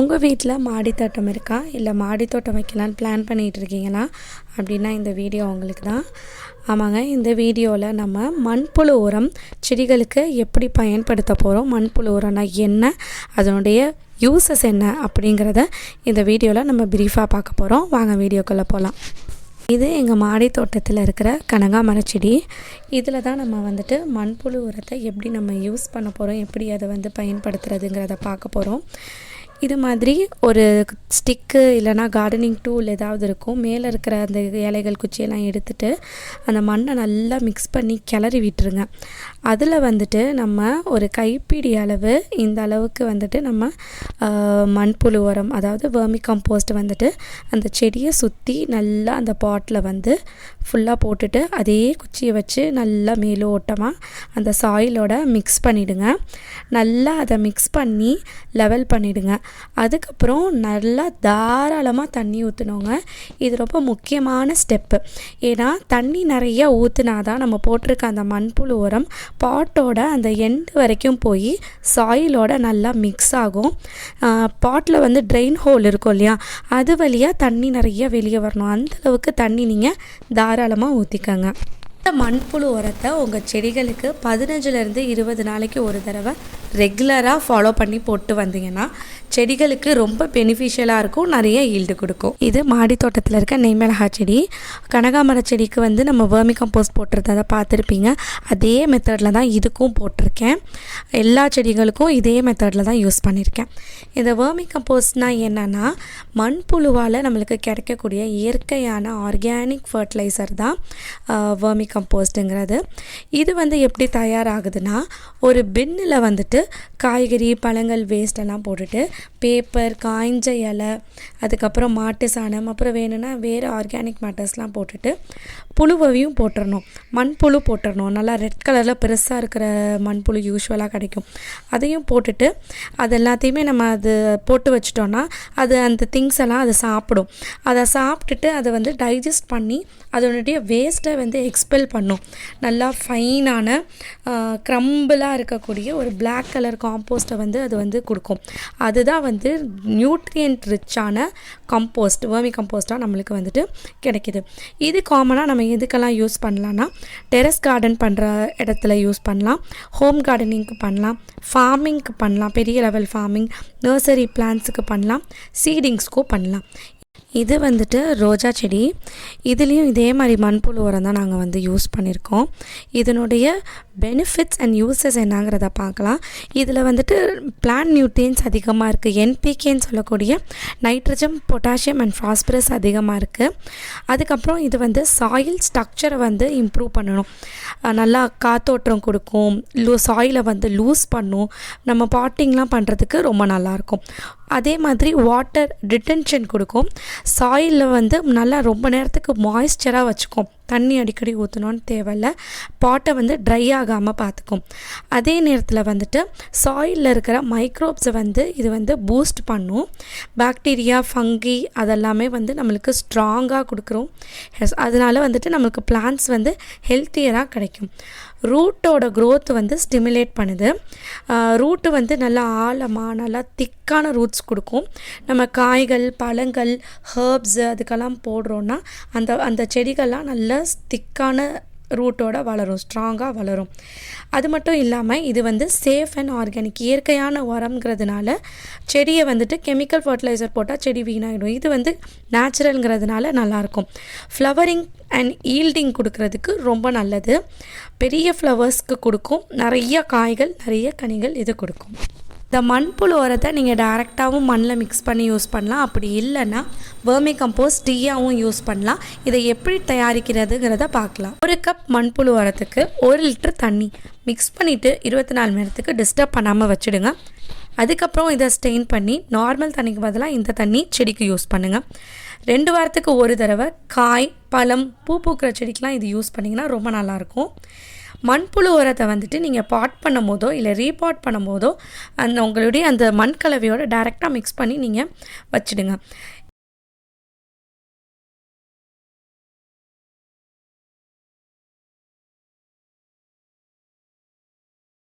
உங்கள் வீட்டில் மாடித்தோட்டம் இருக்கா, இல்லை மாடித்தோட்டம் வைக்கலான்னு பிளான் பண்ணிகிட்டு இருக்கீங்களா அப்படின்னா இந்த வீடியோ உங்களுக்கு தான். ஆமாங்க, இந்த வீடியோவில் நம்ம மண்புழு உரம் செடிகளுக்கு எப்படி பயன்படுத்த போகிறோம், மண்புழு உரம்னா என்ன, அதனுடைய யூசஸ் என்ன அப்படிங்கிறத இந்த வீடியோவில் நம்ம ப்ரீஃபாக பார்க்க போகிறோம். வாங்க வீடியோக்குள்ளே போகலாம். இது எங்கள் மாடி தோட்டத்தில் இருக்கிற கனகாமரம் செடி. இதில் தான் நம்ம மண்புழு உரத்தை எப்படி நம்ம யூஸ் பண்ண போகிறோம், எப்படி அதை பயன்படுத்துறதுங்கிறத பார்க்க போகிறோம். இது மாதிரி ஒரு ஸ்டிக்கு இல்லைனா கார்டனிங் டூல் ஏதாவது இருக்கும். மேலே இருக்கிற அந்த இலைகள் குச்சியெல்லாம் எடுத்துகிட்டு அந்த மண்ணை நல்லா மிக்ஸ் பண்ணி கிளறி விட்டுருங்க. அதில் நம்ம ஒரு கைப்பிடி அளவு இந்த அளவுக்கு நம்ம மண்புழு உரம், அதாவது வெர்மி கம்போஸ்ட் அந்த செடியை சுற்றி நல்லா அந்த பாட்டில் ஃபுல்லாக போட்டுட்டு அதே குச்சியை வச்சு நல்லா மேலோட்டமாக அந்த சாயிலோட மிக்ஸ் பண்ணிவிடுங்க. நல்லா அதை மிக்ஸ் பண்ணி லெவல் பண்ணிவிடுங்க. அதுக்கப்புறம் நல்லா தாராளமாக தண்ணி ஊற்றணுங்க. இது ரொம்ப முக்கியமான ஸ்டெப்பு. ஏன்னா தண்ணி நிறையா ஊற்றுனா தான் நம்ம போட்டிருக்க அந்த மண்புழு உரம் பாட்டோட அந்த எண்டு வரைக்கும் போய் சாயிலோட நல்லா மிக்ஸ் ஆகும். பாட்டில் ட்ரெயின் ஹோல் இருக்கும் இல்லையா, அது வழியாக தண்ணி நிறைய வெளியே வரணும். அந்தளவுக்கு தண்ணி நீங்கள் தாராளமாக ஊற்றிக்கங்க. இந்த மண்புழு உரத்தை உங்கள் செடிகளுக்கு 15லேருந்து 20 நாளைக்கு ஒரு தடவை ரெகுலராக ஃபாலோ பண்ணி போட்டு வந்தீங்கன்னா செடிகளுக்கு ரொம்ப பெனிஃபிஷியலாக இருக்கும், நிறைய ஈல்டு கொடுக்கும். இது மாடி தோட்டத்தில் இருக்க நெய்மிளகா செடி. கனகாமர செடிக்கு நம்ம வெர்மி கம்போஸ்ட் போட்டிருந்ததை பார்த்துருப்பீங்க. அதே மெத்தடில் தான் இதுக்கும் போட்டிருக்கேன். எல்லா செடிகளுக்கும் இதே மெத்தடில் தான் யூஸ் பண்ணியிருக்கேன். இந்த வெர்மி கம்போஸ்ட்னால் என்னென்னா, மண்புழுவால் நம்மளுக்கு கிடைக்கக்கூடிய இயற்கையான ஆர்கானிக் ஃபர்டிலைசர் தான் வெர்மி கம்போஸ்ட்டுங்கிறது. இது எப்படி தயாராகுதுன்னா, ஒரு பின்னில் காய்கறி பழங்கள் வேஸ்டெல்லாம் போட்டுட்டு பேப்பர், காய்ஞ்ச இலை, அதுக்கப்புறம் மாட்டு சாணம், அப்புறம் வேணும்னா வேறு ஆர்கானிக் மேட்டர்ஸ்லாம் போட்டுட்டு புழுவையும் போட்டுடணும். மண்புழு போட்டுடணும். நல்லா ரெட் கலரில் பெருசாக இருக்கிற மண்புழு யூஸ்வலாக கிடைக்கும். அதையும் போட்டுட்டு அது எல்லாத்தையுமே நம்ம அது போட்டு வச்சிட்டோன்னா அது அந்த திங்ஸ் எல்லாம் அது சாப்பிடும். அதை சாப்பிட்டுட்டு அதை டைஜஸ்ட் பண்ணி அதனுடைய வேஸ்ட்டை எக்ஸ்பெல் பண்ணும். நல்லா ஃபைனான க்ரம்பிளாக இருக்கக்கூடிய ஒரு பிளாக் கலர் காம்போஸ்ட்டை அது கொடுக்கும். அதுதான் நியூட்ரியன்ட் ரிச்சான கம்போஸ்ட், வெர்மி கம்போஸ்ட்டாக நம்மளுக்கு கிடைக்கிது. இது காமனாக நம்ம எதுக்கெல்லாம் யூஸ் பண்ணலான்னா, டெரஸ் கார்டன் பண்ணுற இடத்துல யூஸ் பண்ணலாம், ஹோம் கார்டனிங்க்கு பண்ணலாம், ஃபார்மிங்க்கு பண்ணலாம், பெரிய லெவல் ஃபார்மிங், நர்சரி பிளான்ஸுக்கு பண்ணலாம், சீடிங்ஸ்க்கும் பண்ணலாம். இது ரோஜா செடி. இதுலேயும் இதே மாதிரி மண்புழு உரம் தான் நாங்கள் யூஸ் பண்ணியிருக்கோம். இதனுடைய பெனிஃபிட்ஸ் அண்ட் யூசஸ் என்னங்கிறத பார்க்கலாம். இதில் பிளான்ட் நியூட்ரியன்ஸ் அதிகமாக இருக்குது. என்பிகேன்னு சொல்லக்கூடிய நைட்ரஜன், பொட்டாசியம் அண்ட் ஃபாஸ்பரஸ் அதிகமாக இருக்குது. அதுக்கப்புறம் இது சாயில் ஸ்ட்ரக்சரை இம்ப்ரூவ் பண்ணணும். நல்லா காத்தோட்டம் கொடுக்கும். சாயிலை லூஸ் பண்ணும். நம்ம பாட்டிங்லாம் பண்ணுறதுக்கு ரொம்ப நல்லாயிருக்கும். அதே மாதிரி வாட்டர் ரிட்டென்ஷன் கொடுக்கும். சாயிலில் நல்லா ரொம்ப நேரத்துக்கு மாய்ஸ்சராக வச்சுக்கும். தண்ணி அடிக்கடி ஊற்றணுன்னு தேவையில்லை. பாட்டை ட்ரை ஆகாமல் பார்த்துக்கும். அதே நேரத்தில் சாயிலில் இருக்கிற மைக்ரோப்ஸை இது பூஸ்ட் பண்ணும். பாக்டீரியா, ஃபங்கி அதெல்லாமே நம்மளுக்கு ஸ்ட்ராங்காக கொடுக்குறோம். அதனால் நம்மளுக்கு பிளான்ட்ஸ் ஹெல்த்தியராக கிடைக்கும். ரூட்டோட க்ரோத் ஸ்டிமுலேட் பண்ணுது. ரூட்டு நல்லா ஆழமாக நல்லா திக்கான ரூட்ஸ் கொடுக்கும். நம்ம காய்கள், பழங்கள், ஹர்ப்ஸு அதுக்கெல்லாம் போடுறோன்னா அந்த செடிகள்லாம் நல்ல திக்கான ரூட்டோட வளரும், ஸ்ட்ராங்காக வளரும். அது மட்டும் இல்லாமல் இது சேஃப் அண்ட் ஆர்கானிக், இயற்கையான உரம்ங்கிறதுனால செடியை கெமிக்கல் ஃபர்டிலைசர் போட்டால் செடி வீணாகிடும். இது நேச்சுரல்ங்கிறதுனால நல்லாயிருக்கும். ஃப்ளவரிங் அண்ட் ஈல்டிங் கொடுக்கறதுக்கு ரொம்ப நல்லது. பெரிய ஃப்ளவர்ஸ்க்கு கொடுக்கும். நிறைய காய்கள், நிறைய கனிகள் இது கொடுக்கும். இந்த மண்புழு உரத்தை நீங்கள் டைரெக்டாகவும் மண்ணில் மிக்ஸ் பண்ணி யூஸ் பண்ணலாம். அப்படி இல்லைன்னா வெர்மி கம்போஸ்ட் டீயாகவும் யூஸ் பண்ணலாம். இதை எப்படி தயாரிக்கிறதுங்கிறத பார்க்கலாம். ஒரு கப் மண்புழு உரத்துக்கு 1 லிட்டர் தண்ணி மிக்ஸ் பண்ணிவிட்டு 24 மணி நேரத்துக்கு டிஸ்டர்ப் பண்ணாமல் வச்சுடுங்க. அதுக்கப்புறம் இதை ஸ்டெயின் பண்ணி நார்மல் தண்ணிக்கு பதிலாக இந்த தண்ணி செடிக்கு யூஸ் பண்ணுங்கள். 2 வாரத்துக்கு ஒரு தடவை காய், பழம், பூ பூக்கிற செடிக்கெலாம் இது யூஸ் பண்ணிங்கன்னா ரொம்ப நல்லாயிருக்கும். மண்புழு உரத்தை நீங்கள் பாட் பண்ணும் போதோ இல்லை ரீபாட் பண்ணும் போதோ உங்களுடைய அந்த மண் கலவையோடு டைரெக்டாக மிக்ஸ் பண்ணி நீங்கள் வச்சுடுங்க.